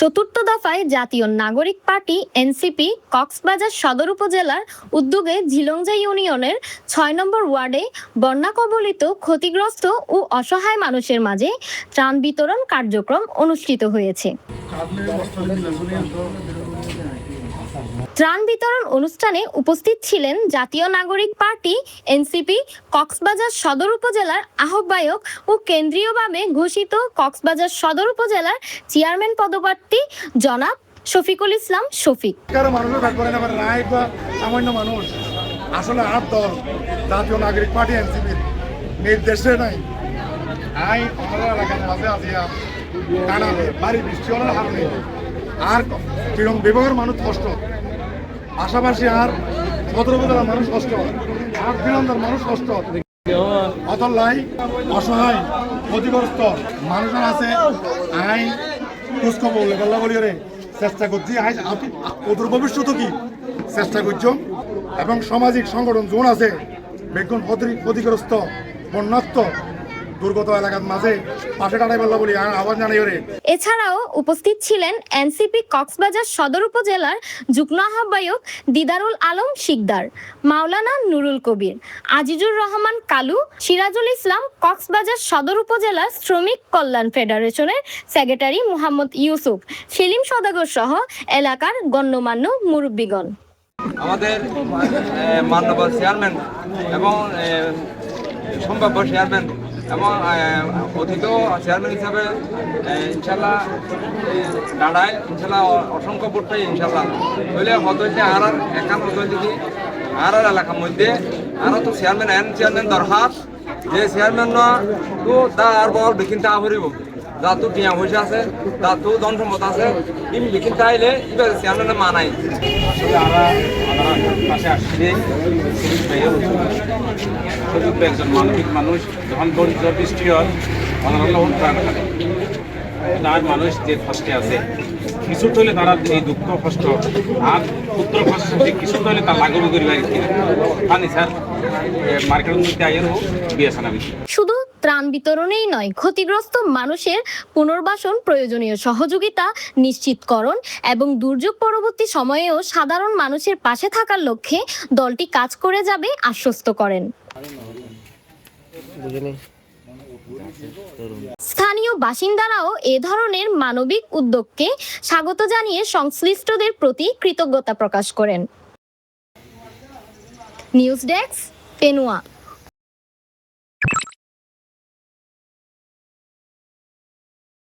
চতুর্থ দফায় জাতীয় নাগরিক পার্টি এনসিপি কক্সবাজার সদর উপজেলার উদ্যোগে ঝিলংজা ইউনিয়নের ৬ নম্বর ওয়ার্ডে বন্যা কবলিত ক্ষতিগ্রস্ত ও অসহায় মানুষের মাঝে ত্রাণ বিতরণ কার্যক্রম অনুষ্ঠিত হয়েছে। ত্রাণ বিতরণ অনুষ্ঠানে উপস্থিত ছিলেন জাতীয় নাগরিক পার্টি এনসিপি কক্সবাজার সদর উপজেলার আহ্বায়ক ও কেন্দ্রীয়ভাবে ঘোষিত কক্সবাজার সদর উপজেলার চেয়ারম্যান পদপ্রার্থী জনাব শফিকুল ইসলাম শফিক। সামান্য মানুষ আসলে আর দল জাতীয় নাগরিক পার্টি এনসিপির নির্দেশে নাই আই আমরা এলাকার মাঝে আজিয়া কানালে বাড়ি বৃষ্টি হওয়ার কারণে আর কিরম বিভাগের মানুষ কষ্ট, পাশাপাশি আর সদর উপজেলার মানুষ কষ্ট, আর বিলন্দার মানুষ কষ্ট, অতলাই অসহায় ক্ষতিগ্রস্ত মানুষের আছে। আই খোঁজখবর লেখাল্লা বলি রে চেষ্টা করছি, আই ওদের ভবিষ্যৎ কি চেষ্টা করছ এবং সামাজিক সংগঠন জোন আছে বেগুন ক্ষতিগ্রস্ত বন্যাত্ম দুর্গত এলাকার মাঝে পাশে টাটাই পাল্লা বলি আহ্বান জানাই রে। এছাড়াও উপস্থিত ছিলেন এনসিপি কক্সবাজার সদর উপজেলার যুগ্ম আহ্বায়ক দিদারুল আলম শিকদার, মাওলানা নুরুল কবির, আজিজুর রহমান কালু, সিরাজুল ইসলাম, কক্সবাজার সদর উপজেলা শ্রমিক কল্যাণ ফেডারেশনের সেক্রেটারি মোহাম্মদ ইউসুফ, সেলিম সওদাগর সহ এলাকার গণ্যমান্য মুরব্বীগণ। আমাদের মাননীয় চেয়ারম্যান এবং সম্ভাব্য চেয়ারম্যান এবং অতীত চেয়ারম্যান হিসাবে ইনশাল্লাহ দাঁড়ায়, ইনশাল্লাহ অসংখ্য ভোটটাই ইনশাল্লাহ হইলে হয়তো আর একান্ত যদি আর এলাকার মধ্যে আরও তো চেয়ারম্যান দরকার, যে চেয়ারম্যান তো তা আর বড় বিকিন তা ভরিব, যা তো টিয়া পয়সা আছে, তা তো ধন সম্পদ আছে, বিকিন তাইলে এবার চেয়ারম্যানের মা নাই। আসলে আমরা পাশে আসছি একজন মানবিক মানুষ, যখন দরিদ্র বৃষ্টি হয় অনারণ প্রাণ থাকে তার মানুষ যে কষ্টে আছে কিছু তৈলে তারা এই দুঃখ কষ্ট আর পুত্র কষ্ট কিছু তৈলে তার লাগু করিবার পানি স্যার মার্কেটের মধ্যে আইয়ের হোক দিয়েছেন আমি। শুধু ত্রাণ বিতরণেই নয়, ক্ষতিগ্রস্ত মানুষের পুনর্বাসন, প্রয়োজনীয় সহযোগিতা নিশ্চিতকরণ এবং দুর্যোগ পরবর্তী সময়েও সাধারণ মানুষের পাশে থাকার লক্ষ্যে দলটি কাজ করে যাবে আশ্বস্ত করেন। স্থানীয় বাসিন্দারাও এ ধরনের মানবিক উদ্যোগকে স্বাগত জানিয়ে সংশ্লিষ্টদের প্রতি কৃতজ্ঞতা প্রকাশ করেন। News desk, পেনুয়া।